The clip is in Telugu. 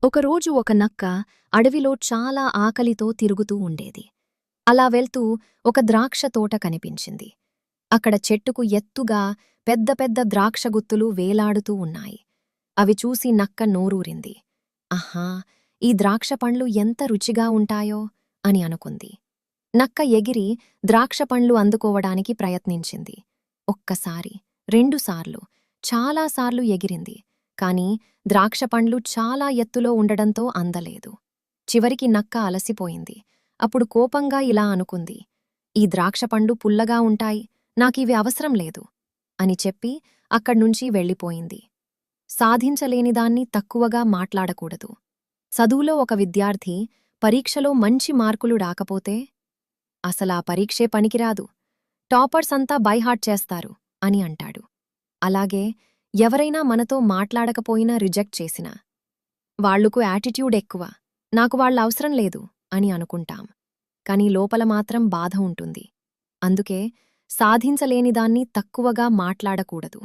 ఒకరోజు ఒక నక్క అడవిలో చాలా ఆకలితో తిరుగుతూ ఉండేది. అలా వెళ్తూ ఒక ద్రాక్ష తోట కనిపించింది. అక్కడ చెట్టుకు ఎత్తుగా పెద్ద పెద్ద ద్రాక్షగుత్తులు వేలాడుతూ ఉన్నాయి. అవి చూసి నక్క నోరూరింది. అహా, ఈ ద్రాక్ష పండ్లు ఎంత రుచిగా ఉంటాయో అని అనుకుంది. నక్క ఎగిరి ద్రాక్ష పండ్లు అందుకోవడానికి ప్రయత్నించింది. ఒక్కసారి, రెండుసార్లు, చాలాసార్లు ఎగిరింది. కాని ద్రాక్షపండ్లు చాలా ఎత్తులో ఉండడంతో అందలేదు. చివరికి నక్క అలసిపోయింది. అప్పుడు కోపంగా ఇలా అనుకుంది, ఈ ద్రాక్షపండ్లు పుల్లగా ఉంటాయి, నాకివి అవసరం లేదు అని చెప్పి అక్కడ్నుంచి వెళ్ళిపోయింది. సాధించలేనిదాన్ని తక్కువగా మాట్లాడకూడదు. చదువులో ఒక విద్యార్థి పరీక్షలో మంచి మార్కులు రాకపోతే అసలా పరీక్షే పనికిరాదు, టాపర్స్ అంతా బైహార్ట్ చేస్తారు అని అంటాడు. అలాగే ఎవరైనా మనతో మాట్లాడకపోయినా రిజెక్ట్ చేసినా వాళ్లకు యాటిట్యూడ్ ఎక్కువ, నాకు వాళ్ళవసరం లేదు అని అనుకుంటాం. కాని లోపల మాత్రం బాధ ఉంటుంది. అందుకే సాధించలేనిదాన్ని తక్కువగా మాట్లాడకూడదు.